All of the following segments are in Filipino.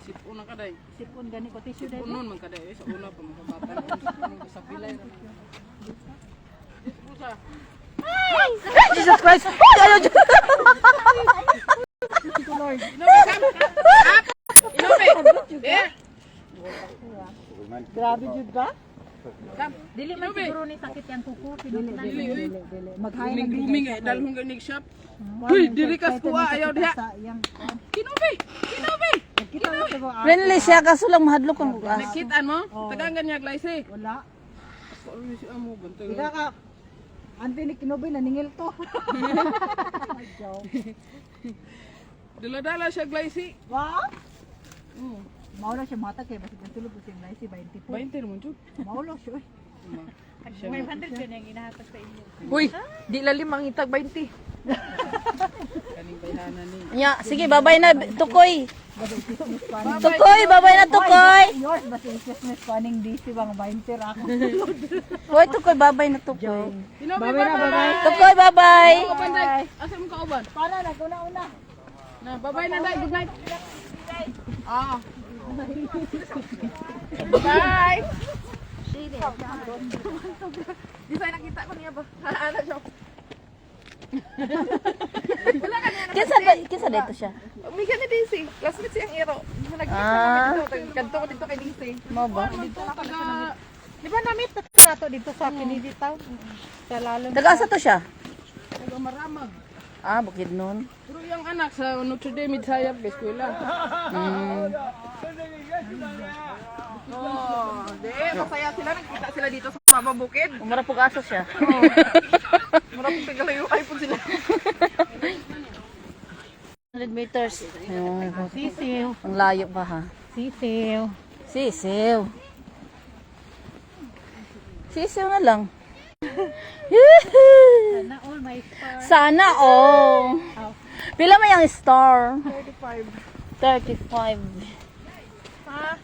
Sipon na kaday. Sipon gani ko tissue dai. Unon man kaday sa una pa mga bata. Sa pilay. Pusa. Jesus Christ! Ayaw dyan! Inobe! Eh! Grabe jud ba? Kam! Dili man siguro ni sakit yang kuko. Dili. Maghay Grooming eh. Dahil hong ganig shop. Uy! Diri kas kuha. Ayaw diha. Kinobe! Kinobe! Kita mo sa ba? Friendly siya, kaso lang mahadlok ang bukas. Nakitaan mo? Tagangan niya glayse. Wala. Ano si amo? Bantay. Kita ka. Ante ni Kinobe naningil to. Dala-dala siya glayse. Wa? Maulo siya mata kay basta tulog ko siya si 20 po. 20 naman jud. Maulo siya. Siya 500 yun yung inahatag sa inyo. Uy, di lalim ang itag 20. kaning bayhanan ni. Nya, sige, babay na, Tukoy. Tukoy, babay na, Tukoy. Yours ba si Christmas paning DC bang 20 ra ako. Hoy, Tukoy, babay na, Tukoy. Kinobe Babay na, babay. Tukoy, babay. Kapanday. Asa mo kauban? Para na una. Na, bye-bye na day. Good night. Ah. Bye. Di sa nakita ko niya ba? Ano siya? Kinsa dito siya? May gani din si. Classmate siyang Iro. Nagkita Ah. dito. Kanto ko dito kay DC. Mo ba? Dito taga Di ba na-meet nato dito sa Kennedy Town? Sa lalong Taga-asa to siya? taga Maramag. Ah, bukid nun. Pero yung anak sa Notre Dame Midsayap sa eskwela. Oh, di. Masaya sila. Nagkita sila dito sa Mababukid. Umara po kaso siya. Marami pagalayo ay po sila. 100 meters. Ayun, Sisiw. ang layo pa ha. Sisiw. Sisiw. Sisiw na lang. Sana all my star. Sana all. Pila mo yung star? 35. 35. Ha?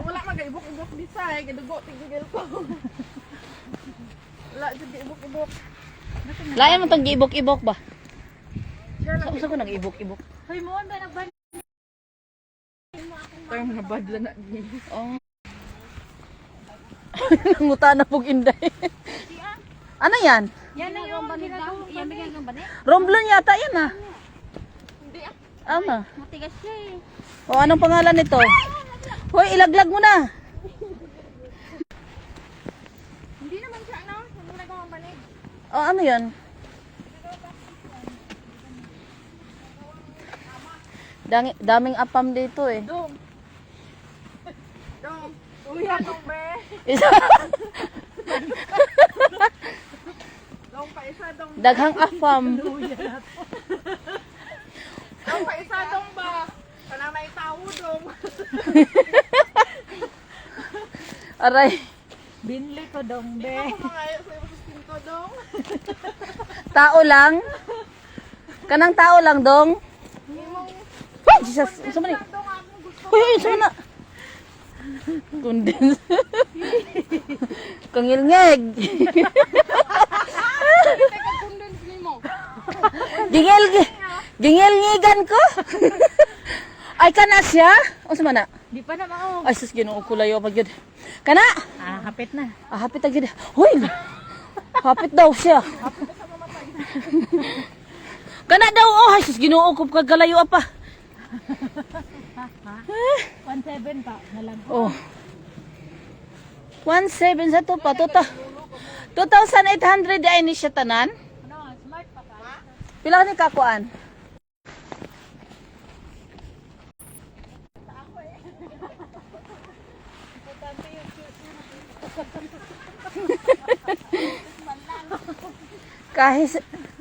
Wala mag-ibok-ibok di sa eh. Gadugo, tigigil ko. Wala, dyan ibok-ibok. Layan mo itong giibok-ibok ba? Siya lang. Saan ko nag-ibok-ibok? Hoy mo ba nagban? Tayo mga badla na. Oh. Nanguta na pong inday. Ano yan? Yan na yung ginagawa. Yan bigyan ng bani. Romblon yata yan ah. Ama. Matigas siya eh. O anong pangalan nito? Hoy, ilaglag mo na. Hindi naman siya, ano? Hindi nagawang manig. O ano yan? Daming apam dito eh. Dong. Dong. Uy, dong be. Isa. Dong pa isa, dong. Daghang apam. Dong pa isa, dong ba? Kana may tao, dong. Aray. Binli ko dong be. Ako mga sa iyo ko, dong. Tao lang. Kanang tao lang dong. Ay, Jesus. Isa man eh. Dong, ako gusto. Uy, isa na. Kundens. Kangilngeg. Teka, kundens ni mo. Gingilngigan ko. Ay, kana siya? O sa mana? Di pa na mao. Ay, sus, ginoo ko layo pag yun. Kana? Hapit na. Ah, hapit agad. Hoy! Hapit daw siya. Kana daw, oh, ay, sus, ginoo ko kagalayo pa. 17 pa na lang. Oh. 1.7 sa to pa. 2,800 ay ni siya tanan. Ano, smart pa ka? Pila ni kakuan?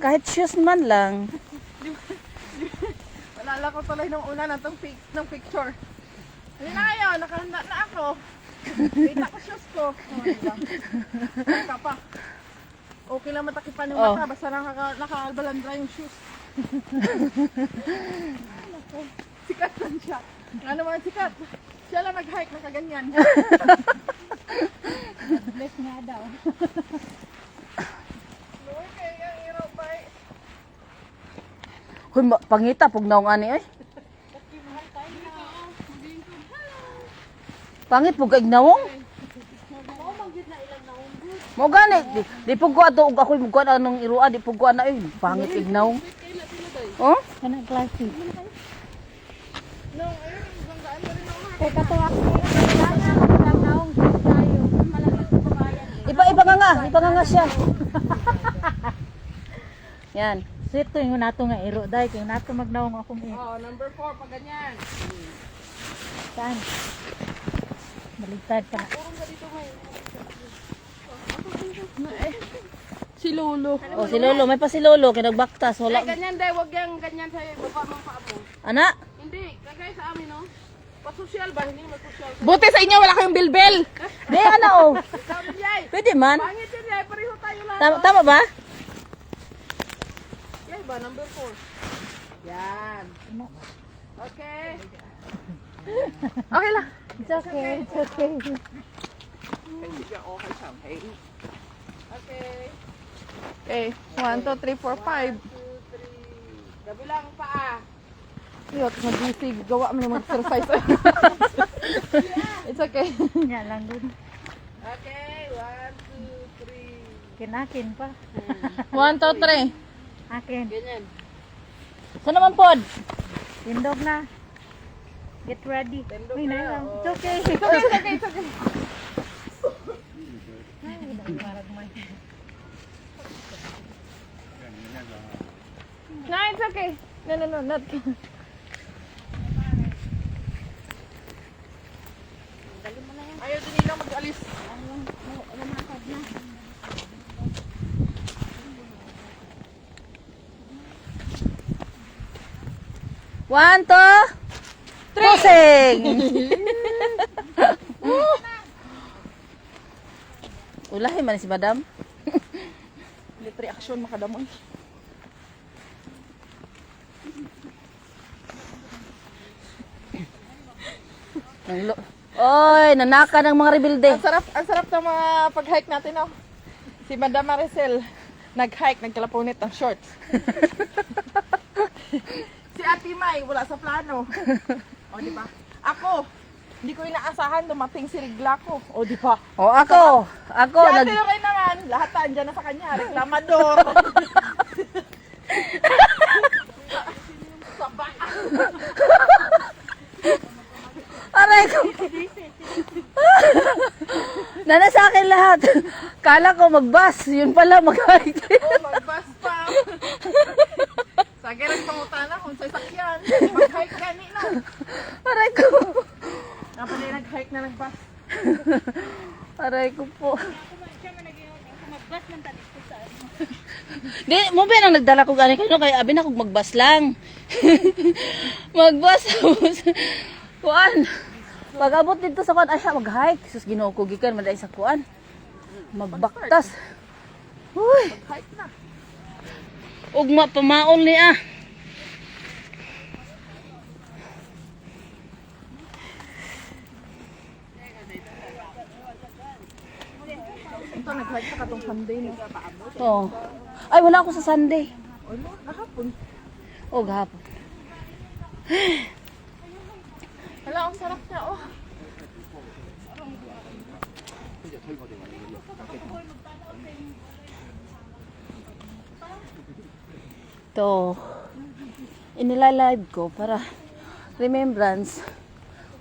kahit shoes man lang. Naalala ko tuloy nung una ng picture. Hindi na kayo, nakahanda na ako. Kita ko shoes ko. Oh, diba? Ka pa. Okay lang matakipan yung mata, basta naka-albalandra yung shoes. Sikat lang siya. Ano man sikat? Siya lang nag-hike na kaganyan. Bless nga daw. Luwi kayo yung iro, bye. Hoy, pangita pug naong ani ay. Pangit pug kay nawong. Mo gani di pug ko ato ug ako'y mugkuan anong iruan di pug ko ana ay pangit ignaw. Oh? Kana klase. No, ayun, banggaan mo rin ako. Kay katuwa ko lang naong tayo. Malapit sa bayan. Ipanganga siya. Yan. Sito yung nato nga iro dai kay nato magnaong akong Oh, number 4 pag ganyan. saan. Baligtad pa. Si Lolo. Oh, si Lolo, may pa si Lolo kay nagbaktas wala. Ganyan day, wag yang ganyan sa'yo. Baba mong paa mo. Ana? Hindi, kagaya sa amin, no? Pasosyal ba? Hindi naman sosyal. Buti sa inyo, wala kayong bilbil. Di ana oh. Sabi yay. Pwede man. Pangit yun, yay. Pareho tayo lahat. Tama ba? Yay ba? Number 4. Yan. Okay. Okay lang. It's okay. It's okay. Okay. 1, 2, 3, 4, 5. Kabilang paa. Yot, mag-isig. Gawa mo yung mag-exercise. It's okay. Nya lang dun. Okay. 1, 2, 3. Kinakin pa. 1, 2, 3. Akin. Ganyan. Saan naman pod? Tindog na. Get ready. Tindog Uy, na, na lang. oh. It's okay. It's okay, it's okay, it's okay. No, it's okay. No, not. Ayaw din nila mag-alis. One, two, crossing! Ulahi man si Madam. Lit reaction makadamoy. Oy, nanaka ng mga rebelde. Ang sarap ng mga pag-hike natin, no? Si Madam Maricel, nag-hike, nagkalapunit ng shorts. Si Ate May, wala sa plano. O, di ba? Ako, hindi ko inaasahan dumating si Rigla ko. O, di ba? O ako Si Ate Lukay naman, lahat andyan na sa kanya, reklamador. Sabay. aray ko. Nana sa akin lahat. Kala ko mag-bus, yun pala mag-hike. Oh, mag-bus pa. Sige rin pangutana kung sa sakyan. Mag-hike gani na. Aray ko. Dapat na nag-hike na nag-bus. Aray ko po. Di, mo ba nang nagdala ko gani kayo kaya abi na kog magbus lang. Magbus. Kuan. Pag abot dito sa kuan ay siya mag-hike. Sus Ginoo ko gikan man dai sa kuan. Magbaktas. Uy, Mag-hike na. ugma pamaon ni ah. Ito, nag-hike na katong Sunday no. Oh. Ay wala ako sa Sunday. O, no, nakapon. Oh, gahapon. Hala, ang sarap niya, oh. To inilalive ko para remembrance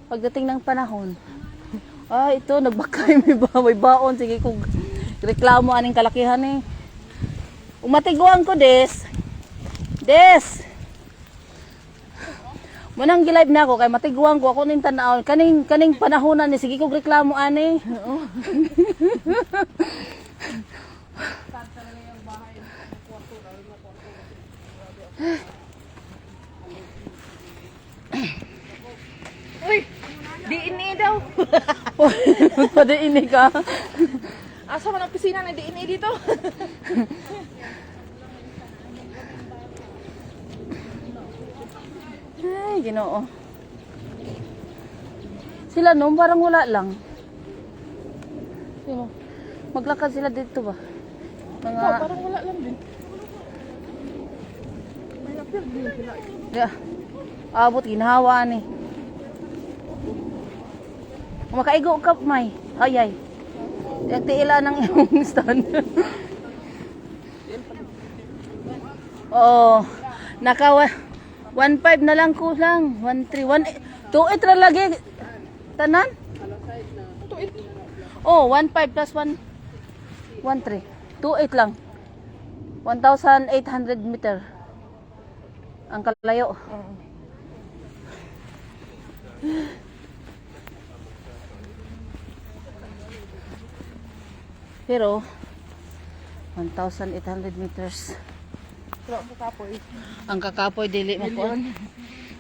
pagdating ng panahon. Ah, ito nagbakay may baon sige kog reklamo aning kalakihan eh. Umatiguan ko des. Munang gi-live na ako kay matiguan ko ako ning tan-aw kaning panahonan ni sige kog reklamo ani. Uy, DNA daw. Magpadaini ka. Asa man ang opisina ng DNA dito? Ay, Ginoo. Sila no, parang wala lang. Sino? Maglakad sila dito ba? Mga Oh, parang wala lang din. May Yeah. Abot ginhawa ni. Makaigo ka, May. Ay. Tiila ng iyong stand. Oo. Naka 1.5 na lang kulang. 1.3. 2.8 ra lagi. Tanan? 2.8. Oh, 1.5 plus 1.3. 2.8 lang. 1,800 meter. Ang kalayo. Pero 1,800 meters. Pero ang kapoy. Ang kakapoy dili mo po.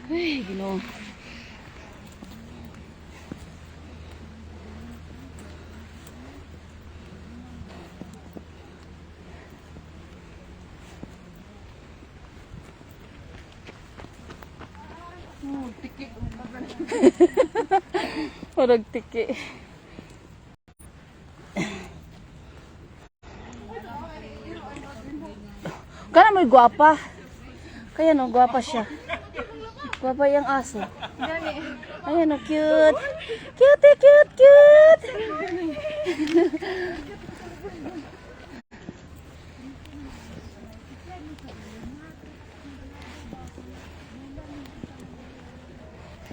Ay, Ginoo. Tiki. Parang tiki. Kana may gwapa. Kaya no, gwapa siya. Gwapa yung aso. Ayan o, cute. Cute.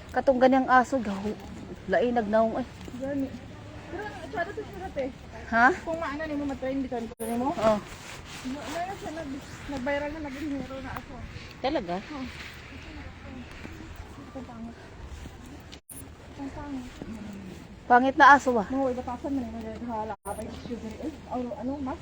Katong ganyang aso, gaho. Lain nagnaong ay. Gani. Pero ang tsada sa surat eh. Ha? Kung maana ni mo matrain dito mo. Oh, Ano siya nag-viral na naging hero na ako. talaga? Pangit na aso ba? No, ibatasan mo na yung hala. Abay, sugar. Ano, mas?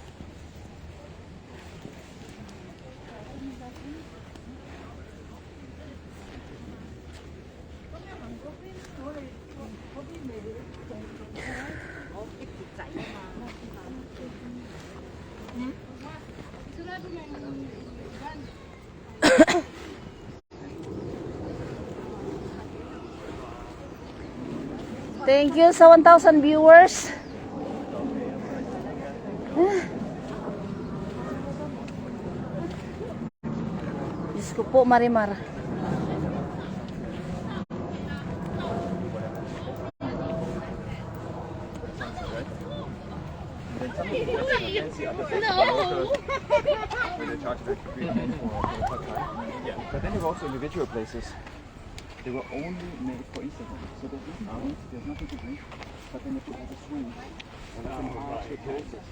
Thank you sa 1,000 viewers. Diyos ko po, Marimar. Yeah, but then there were also individual places. They were only made for Instagram. So there's nothing to drink, but then if you have a swing, some harsh process.